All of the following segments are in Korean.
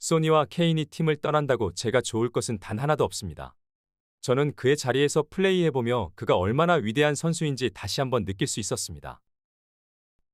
소니와 케인이 팀을 떠난다고 제가 좋을 것은 단 하나도 없습니다. 저는 그의 자리에서 플레이해보며 그가 얼마나 위대한 선수인지 다시 한번 느낄 수 있었습니다.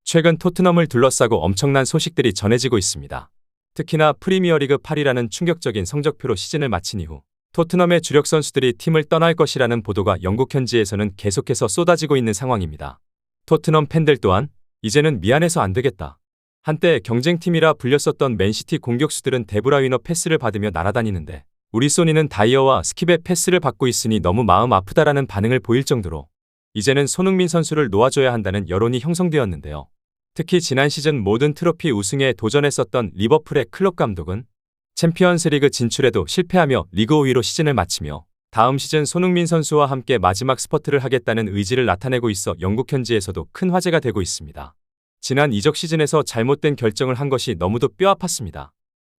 최근 토트넘을 둘러싸고 엄청난 소식들이 전해지고 있습니다. 특히나 프리미어리그 8이라는 충격적인 성적표로 시즌을 마친 이후 토트넘의 주력 선수들이 팀을 떠날 것이라는 보도가 영국 현지에서는 계속해서 쏟아지고 있는 상황입니다. 토트넘 팬들 또한 이제는 미안해서 안 되겠다. 한때 경쟁팀이라 불렸었던 맨시티 공격수들은 데브라이너 패스를 받으며 날아다니는데 우리 소니는 다이어와 스킵의 패스를 받고 있으니 너무 마음 아프다라는 반응을 보일 정도로 이제는 손흥민 선수를 놓아줘야 한다는 여론이 형성되었는데요. 특히 지난 시즌 모든 트로피 우승에 도전했었던 리버풀의 클롭 감독은 챔피언스리그 진출에도 실패하며 리그 5위로 시즌을 마치며 다음 시즌 손흥민 선수와 함께 마지막 스퍼트를 하겠다는 의지를 나타내고 있어 영국 현지에서도 큰 화제가 되고 있습니다. 지난 이적 시즌에서 잘못된 결정을 한 것이 너무도 뼈아팠습니다.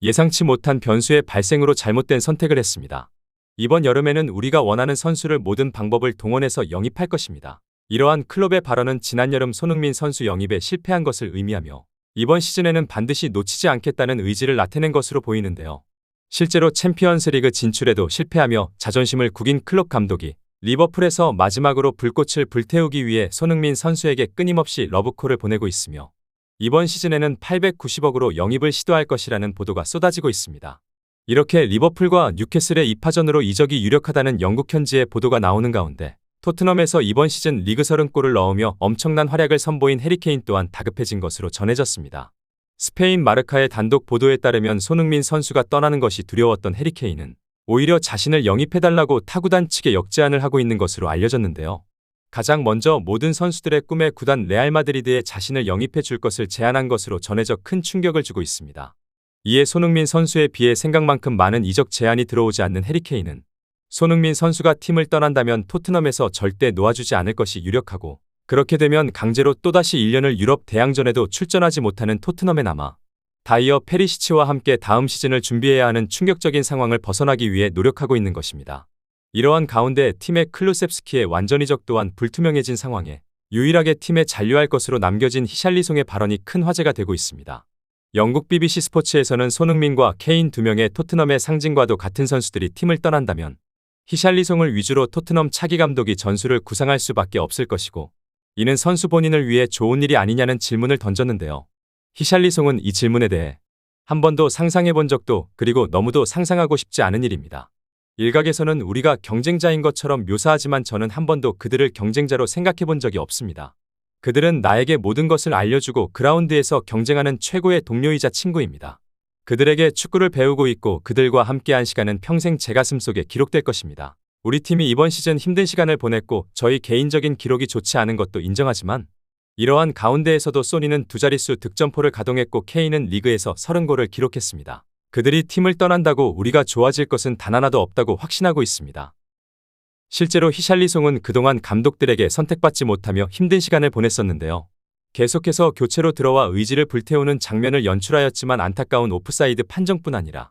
예상치 못한 변수의 발생으로 잘못된 선택을 했습니다. 이번 여름에는 우리가 원하는 선수를 모든 방법을 동원해서 영입할 것입니다. 이러한 클롭의 발언은 지난 여름 손흥민 선수 영입에 실패한 것을 의미하며 이번 시즌에는 반드시 놓치지 않겠다는 의지를 나타낸 것으로 보이는데요. 실제로 챔피언스리그 진출에도 실패하며 자존심을 구긴 클롭 감독이 리버풀에서 마지막으로 불꽃을 불태우기 위해 손흥민 선수에게 끊임없이 러브콜을 보내고 있으며 이번 시즌에는 890억으로 영입을 시도할 것이라는 보도가 쏟아지고 있습니다. 이렇게 리버풀과 뉴캐슬의 2파전으로 이적이 유력하다는 영국 현지의 보도가 나오는 가운데 토트넘에서 이번 시즌 리그 30골을 넣으며 엄청난 활약을 선보인 해리 케인 또한 다급해진 것으로 전해졌습니다. 스페인 마르카의 단독 보도에 따르면 손흥민 선수가 떠나는 것이 두려웠던 해리 케인은 오히려 자신을 영입해달라고 타구단 측에 역제안을 하고 있는 것으로 알려졌는데요. 가장 먼저 모든 선수들의 꿈의 구단 레알 마드리드에 자신을 영입해 줄 것을 제안한 것으로 전해져 큰 충격을 주고 있습니다. 이에 손흥민 선수에 비해 생각만큼 많은 이적 제안이 들어오지 않는 해리 케인은 손흥민 선수가 팀을 떠난다면 토트넘에서 절대 놓아주지 않을 것이 유력하고 그렇게 되면 강제로 또다시 1년을 유럽 대항전에도 출전하지 못하는 토트넘에 남아 다이어 페리시치와 함께 다음 시즌을 준비해야 하는 충격적인 상황을 벗어나기 위해 노력하고 있는 것입니다. 이러한 가운데 팀의 클루셉스키의 완전 이적 또한 불투명해진 상황에 유일하게 팀에 잔류할 것으로 남겨진 히샬리송의 발언이 큰 화제가 되고 있습니다. 영국 BBC 스포츠에서는 손흥민과 케인 두 명의 토트넘의 상징과도 같은 선수들이 팀을 떠난다면 히샬리송을 위주로 토트넘 차기 감독이 전술을 구상할 수밖에 없을 것이고 이는 선수 본인을 위해 좋은 일이 아니냐는 질문을 던졌는데요. 히샬리송은 이 질문에 대해 한 번도 상상해 본 적도 그리고 너무도 상상하고 싶지 않은 일입니다. 일각에서는 우리가 경쟁자인 것처럼 묘사하지만 저는 한 번도 그들을 경쟁자로 생각해 본 적이 없습니다. 그들은 나에게 모든 것을 알려주고 그라운드에서 경쟁하는 최고의 동료이자 친구입니다. 그들에게 축구를 배우고 있고 그들과 함께한 시간은 평생 제 가슴속에 기록될 것입니다. 우리 팀이 이번 시즌 힘든 시간을 보냈고 저희 개인적인 기록이 좋지 않은 것도 인정하지만 이러한 가운데에서도 소니는 두 자릿수 득점포를 가동했고 케인은 리그에서 30골을 기록했습니다. 그들이 팀을 떠난다고 우리가 좋아질 것은 단 하나도 없다고 확신하고 있습니다. 실제로 히샬리송은 그동안 감독들에게 선택받지 못하며 힘든 시간을 보냈었는데요. 계속해서 교체로 들어와 의지를 불태우는 장면을 연출하였지만 안타까운 오프사이드 판정뿐 아니라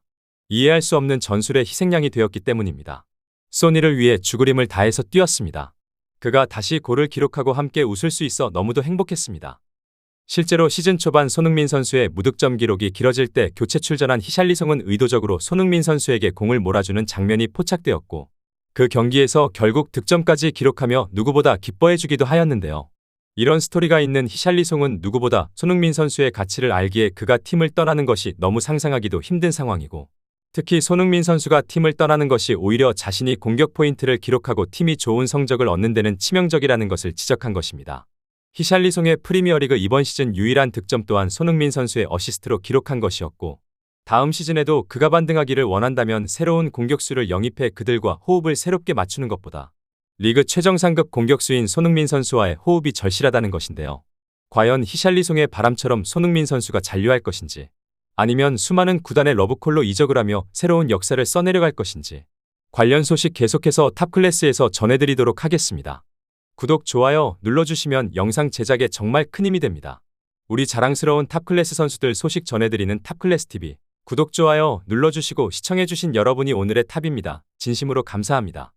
이해할 수 없는 전술의 희생양이 되었기 때문입니다. 소니를 위해 죽으림을 다해서 뛰었습니다. 그가 다시 골을 기록하고 함께 웃을 수 있어 너무도 행복했습니다. 실제로 시즌 초반 손흥민 선수의 무득점 기록이 길어질 때 교체 출전한 히샬리송은 의도적으로 손흥민 선수에게 공을 몰아주는 장면이 포착되었고 그 경기에서 결국 득점까지 기록하며 누구보다 기뻐해주기도 하였는데요. 이런 스토리가 있는 히샬리송은 누구보다 손흥민 선수의 가치를 알기에 그가 팀을 떠나는 것이 너무 상상하기도 힘든 상황이고 특히 손흥민 선수가 팀을 떠나는 것이 오히려 자신이 공격 포인트를 기록하고 팀이 좋은 성적을 얻는 데는 치명적이라는 것을 지적한 것입니다. 히샬리송의 프리미어리그 이번 시즌 유일한 득점 또한 손흥민 선수의 어시스트로 기록한 것이었고 다음 시즌에도 그가 반등하기를 원한다면 새로운 공격수를 영입해 그들과 호흡을 새롭게 맞추는 것보다 리그 최정상급 공격수인 손흥민 선수와의 호흡이 절실하다는 것인데요. 과연 히샬리송의 바람처럼 손흥민 선수가 잔류할 것인지 아니면 수많은 구단의 러브콜로 이적을 하며 새로운 역사를 써내려갈 것인지 관련 소식 계속해서 탑클래스에서 전해드리도록 하겠습니다. 구독, 좋아요 눌러주시면 영상 제작에 정말 큰 힘이 됩니다. 우리 자랑스러운 탑클래스 선수들 소식 전해드리는 탑클래스TV 구독, 좋아요 눌러주시고 시청해주신 여러분이 오늘의 탑입니다. 진심으로 감사합니다.